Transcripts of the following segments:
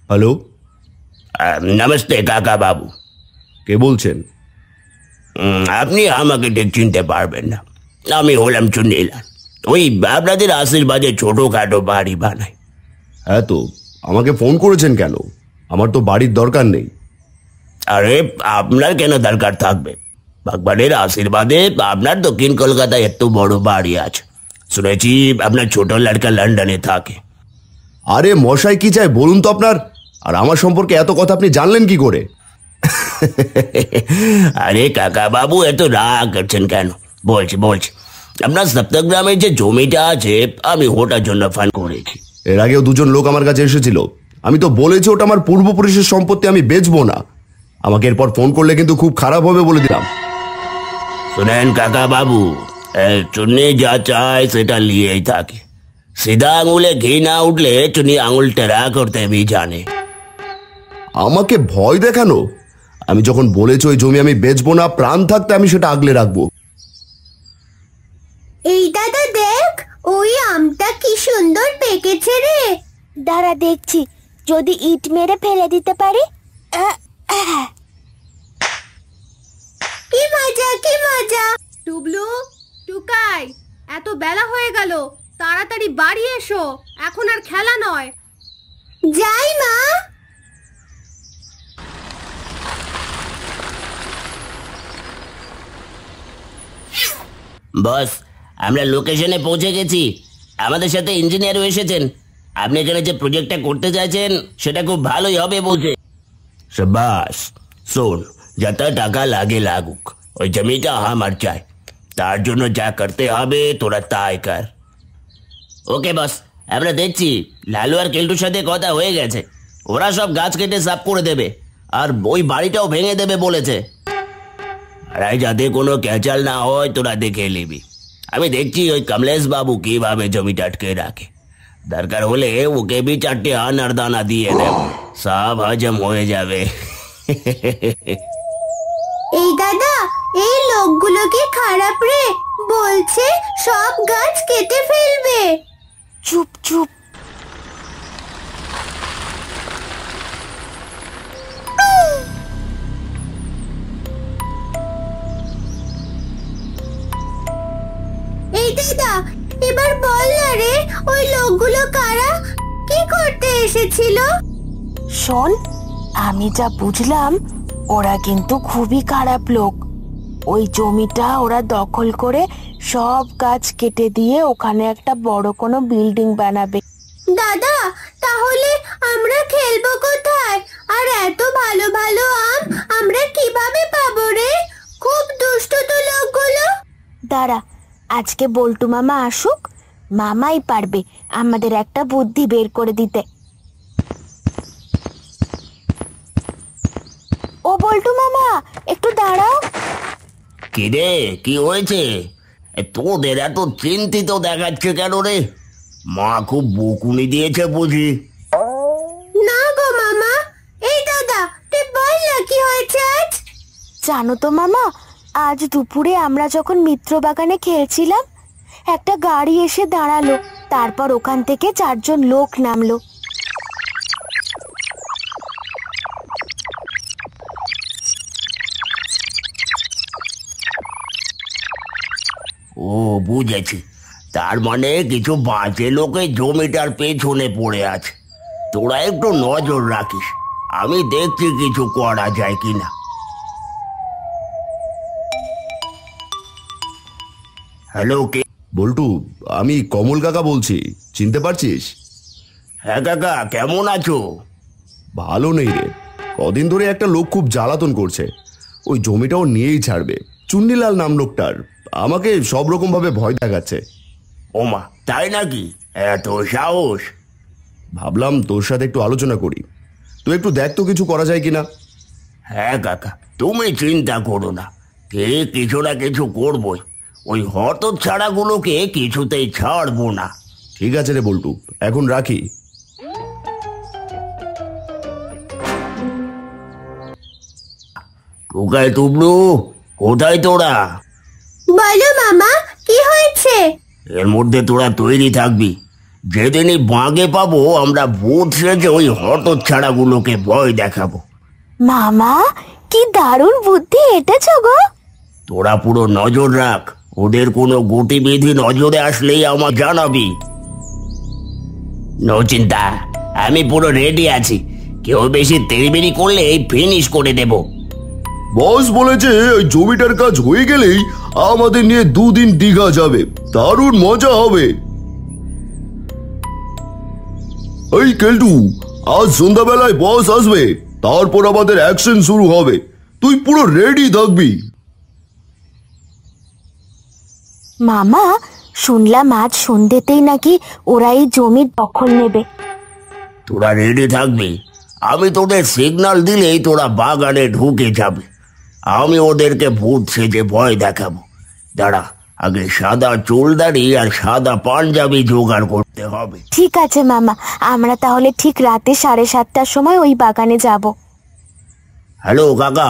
Hello. Namaste কাকা বাবু। কে বলছেন? আপনি আমাকে ঠিক চিনতে পারবেন না। আমি হলাম চুন্নিলাল। ওই আপনাদের আশীর্বাদে ছোটখাটো বাড়ি বানাই। হ্যাঁ, তো আমাকে ফোন করেছেন কেন? আমার তো বাড়ির দরকার নেই। আরে আপনার কেন দরকার থাকবে? ভগবানের আশীর্বাদে আপনার দক্ষিণ কলকাতায় এত বড় বাড়ি আছে। শুনেছি আপনার ছোট লড়কা লন্ডনে থাকে। আরে মশাই, কি চাই বলুন তো আপনার? আর আমার সম্পর্কে এত কথা আপনি জানলেন কি করে? আরে কাকা বাবু, এত রাগ করছেন কেন? বলছি বলছি আপনার সপ্তগ্রামে যে জমিটা আছে আমি ওটার জন্য ফান্ড করেছি। এর আগেও দুজন লোক আমার কাছে এসেছিল। আমি তো বলেছি ওটা আমার পূর্বপুরুষের সম্পত্তি, আমি বেচবো না। আমাকে এরপর ফোন করলে কিন্তু খুব খারাপ হবে বলে দিলাম। শুনেন কাকা বাবু, চুন্নি যা চায় সেটা নিয়েই থাকে। সিধা আঙুলে ঘি না উঠলে চুনি আঙুল টেরা করতে भी জানে। আমাকে ভয় দেখানো? আমি যখন বলেছি ওই জমি আমি বেচবো না, প্রাণ থাকতে আমি সেটা আগলে রাখবো। এই দাদা দেখ, ওই আমটা কি সুন্দর পেকেছে রে। দাঁড়া দেখছি, যদি ইট মেরে ফেলে দিতে পারি। কি মজা কি মজা। টুবলু, টুকাই, এত বেলা হয়ে গেল, তাড়াতাড়ি বাড়ি এসো, এখন আর খেলা নয়। যাই মা। বস, আমরা লোকেশনে পৌঁছে গেছি। আমাদের সাথে ইঞ্জিনিয়ারও এসেছেন। আপনি এখানে যে প্রজেক্টটা করতে চাইছেন সেটা খুব ভালোই হবে বলছে। শাবাশ। শোন, যত টাকা লাগে লাগুক, ওই জমিটা আমার চাই। তার জন্য যা করতে হবে তোরা তাই কর। ওকে বস, আমরা দেখছি। লালু আর কেলটুর সাথে কথা হয়ে গেছে। ওরা সব গাছ কেটে সাফ করে দেবে, আর ওই বাড়িটাও ভেঙে দেবে বলেছে। আর যাতে কোনো ক্যাচাল না হয় তোরা দেখে নিবি। আমি দেখছি ওই কমলেশ বাবু কিভাবে জমিটা আটকে রাখে। দরকার হলে ওকে भी 4টে আনার দানা দিয়ে দেব, সব হজম হয়ে যাবে। এই দাদা, এই লোকগুলো কি খারাপ রে? বলছে সব গাছ কেটে ফেলবে। চুপ চুপ। এই দাদা, এবার বল না রে, ওই লোকগুলো কারা, কি করতে এসেছিল? শোন, আমি যা বুঝলাম ওরা কিন্তু খুবই খারাপ লোক। ওই জমিটা ওরা দখল করে সব গাছ কেটে দিয়ে ওখানে একটা বড় কোনো বিল্ডিং বানাবে। দাদা, তাহলে আমরা খেলবো কোথায়? আর এত ভালো ভালো আম আমরা কিভাবে পাবো রে? খুব দুষ্ট তো লোকগুলো। দাঁড়া, আজকে বল্টু মামা আসুক, মামাই পারবে আমাদের একটা বুদ্ধি বের করে দিতে। ও বল্টু মামা, একটু দাঁড়াও। কি রে, কি হয়েছে? তোদের এত চিন্তিত দেখাচ্ছে কেন রে? মা খুব বকুনি দিয়েছে বুঝি? না গো মামা। এই দাদা, তুই বল না কি হয়েছে আজ? জানো তো মামা, আজ দুপুরে আমরা যখন মিত্র বাগানে খেলছিলাম, একটা গাড়ি এসে দাঁড়ালো। তারপর ওখান থেকে 4জন লোক নামলো। ও বুঝেছি, তার মানে কিছু বাজে লোকে জমিটার পেছনে পড়ে আছে। তোরা একটু নজর রাখিস, আমি দেখছি কিছু করা যায় কিনা। হ্যালো, কে? বল্টু, আমি কমল কাকা বলছি, চিনতে পারছিস? হ্যাঁ কাকা, কেমন আছো? ভালো নেই রে। কদিন ধরে একটা লোক খুব জ্বালাতন করছে। ওই জমিটাও নিয়েই ছাড়বে। চুন্নিলাল নাম লোকটার। আমাকে সব রকম ভাবে ভয় দেখাচ্ছে। ওমা, তাই নাকি? এত সাহস! ভাবলাম তোর সাথে একটু আলোচনা করি। তুই একটু দেখ তো কিছু করা যায় কিনা। হ্যাঁ কাকা, তুমি চিন্তা করো না, ঠিক কিছু না কিছু করবোই। ওই হত ছাড়াগুলোকে কিছুতেই ছাড়বো না। ঠিক আছে রে বল্টু, এখন রাখি। টোকাই টুবলু, কোথায় তোরা? বলো মামা, কি হয়েছে? এর মধ্যে তোরা তৈরি থাকবি। যেদিনই বাগে পাবো আমরা ভূত সেজে ওই হতচ্ছাড়াগুলোকে ভয় দেখাবো। মামা কি দারুণ বুদ্ধি এঁটেছো গো। তোরা পুরো নজর রাখ, ওদের কোনো গতিবিধি নজরে আসলেই আমার জানাবি। নো চিন্তা, আমি পুরো রেডি আছি। কেউ বেশি তেড়িবেড়ি করলে ফিনিশ করে দেব। বস বলেছে ওই জমিটার কাজ হয়ে গেলেই আমাদের নিয়ে 2 দিন দীঘা যাবে, দারুণ মজা হবে। এই কেলটু, আজ সন্ধ্যাবেলায় বস আসবে, তারপর আমাদের অ্যাকশন শুরু হবে। তুই পুরো রেডি থাকবি। মামা শুনলাম আজ সন্ধ্যেতেই নাকি ওরা এই জমির দখল নেবে। তোরা রেডি থাকবি, আমি তোদের সিগন্যাল দিলেই তোরা বাগানে ঢুকে যাবে। আমি ওদেরকে ভূত সেজে ভয় দেখাবো। দাঁড়া, আগে সাদা চুলদাড়ি আর সাদা পাঞ্জাবি জোগাড় করতে হবে। ঠিক আছে মামা, আমরা তাহলে ঠিক রাতে 7:30টার সময় ওই বাগানে যাব। হ্যালো কাকা,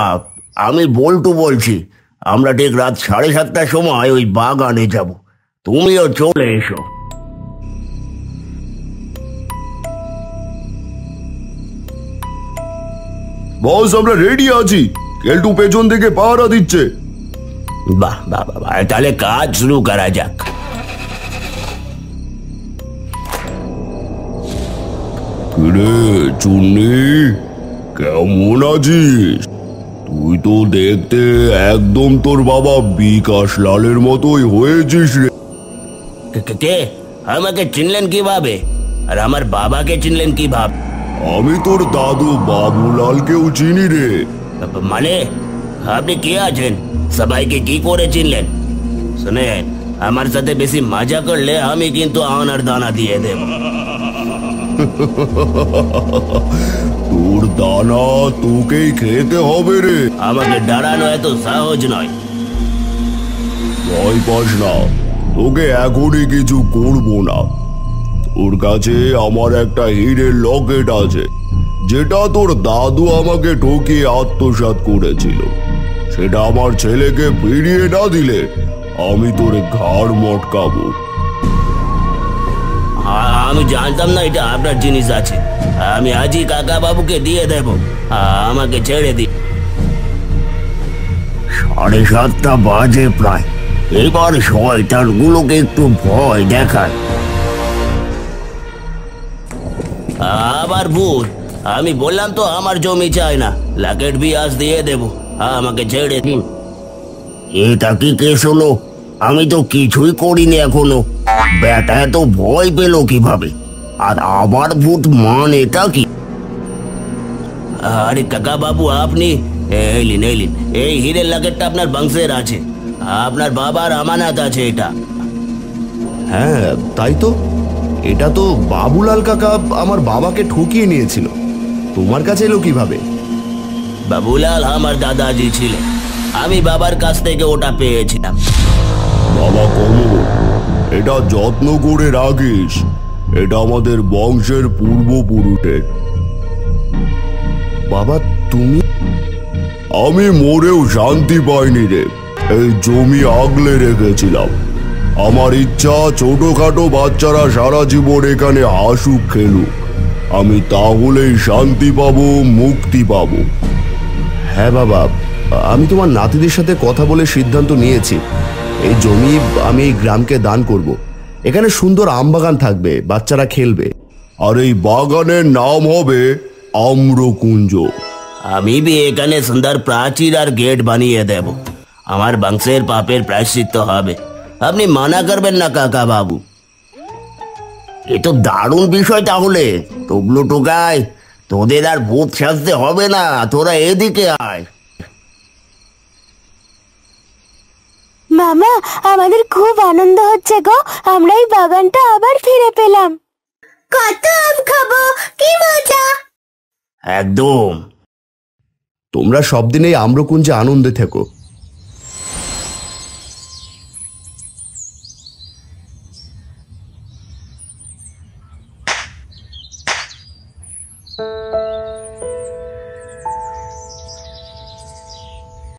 আমি বল্টু বলছি। আমরা ঠিক রাত 7:30টার সময় ওই বাগানে যাব, তুমিও চলে এসো। বস আমরা রেডি আছি, কেলটু পেছন থেকে পাহারা দিচ্ছে। বাহ বাহ বাহ, তাহলে কাজ শুরু করা যাক। কিরে চুন্নি, কেমন আছিস? তুই তো দেখতে একদম তোর বাবা বিকাশ লালের মতোই হয়েছিস রে। কে আমাকে চিনলেন কিভাবে, আর আমার বাবাকে চিনলেন কিভাবে? আমি তোর দাদু বাবুলালকেও চিনি রে। মানে আপনি কে আছেন, সবাইকে কি করে চিনলেন? শুনেন, আমার সাথে বেশি মজা করলে আমি কিন্তু আনার দানা দিয়ে দেব। তোর দানা তোকেই খেতে হবে রে। আমাকে ডরানো এত সহজ নয়। ভয় পাস না, তোকে এখনই কিছু করব না। ওর কাছে আমার একটা হীরের লকেট আছে, যেটা তোর দাদু আমাকে ঠকিয়ে আত্মসাৎ করেছিল। সেটা আমার ছেলেকে ফিরিয়ে না দিলে আমি তোর ঘাড় মটকাবো। আমি জানতাম না এটা আপনার জিনিস আছে। আমি আজই কাকা বাবুকে দিয়ে দেব, আমাকে ছেড়ে দিন। 7:30টা বাজে প্রায়, এবার শয়তানগুলোকে একটু ভয় দেখায়। আবার ভূত, আমি বললাম তো আমার জমি চাই না, লাকেট বিয়াস দিয়ে দেব, আমাকে ছেড়ে দিন। এটা কি কেস হলো? আমি তো কিছুই করিনি এখনো, বেটা এত ভয় পেল কিভাবে? আর আবার ভূত মান, এটা কি? আরে কাকা বাবু, আপনি এলিন এলিন, এই হীরের লাকেটটা আপনার বংশের আছে, আপনার বাবার আমানত আছে এটা। হ্যাঁ তাই তো, এটা তো বাবুলাল কাকা আমার বাবাকে ঠকিয়ে নিয়েছিল। তোমার কাছে এলো কিভাবে? বাবুলাল আমার দাদাজি ছিল, আমি বাবার কাছ থেকে ওটা পেয়েছিলাম। বাবা কমল, এটা যত্ন করে রাখিস, এটা আমাদের বংশের পূর্বপুরুষের। বাবা তুমি? আমি মরেও শান্তি পাইনি রে, এই জমি আগলে রেখেছিলাম। আমার ইচ্ছা ছোটখাটো বাচ্চারা সারা জীবন এখানে হাসুক খেলুক, আমি তাহলেই শান্তি পাবো, মুক্তি পাবো। হ্যাঁ বাবা, আমি তোমার নাতিদের সাথে কথা বলে সিদ্ধান্ত নিয়েছি, এই জমি আমি এই গ্রামকে দান করব। এখানে সুন্দর আমবাগান থাকবে, বাচ্চারা খেলবে, আর এই বাগানের নাম হবে আম্রকুঞ্জ। আমি भी এখানে সুন্দর প্রাচীর আর গেট বানিয়ে দেব, আমার বংশের পাপের প্রায়শ্চিত্ত হবে। আপনি মানা করবেন না কাকা বাবু। এ তো দারুণ বিষয়। তাহলে তবলু টোকাই, তোদের আর ভূত সাজতে হবে না, তোরা এদিকে আয়। মামা আমাদের খুব আনন্দ হচ্ছে গো, আমরা এই বাগানটা আবার ফিরে পেলাম। কত আম খাবো, কি মজা! একদম। তোমরা সব দিন এই আম্রকুঞ্জে আনন্দে থেকো।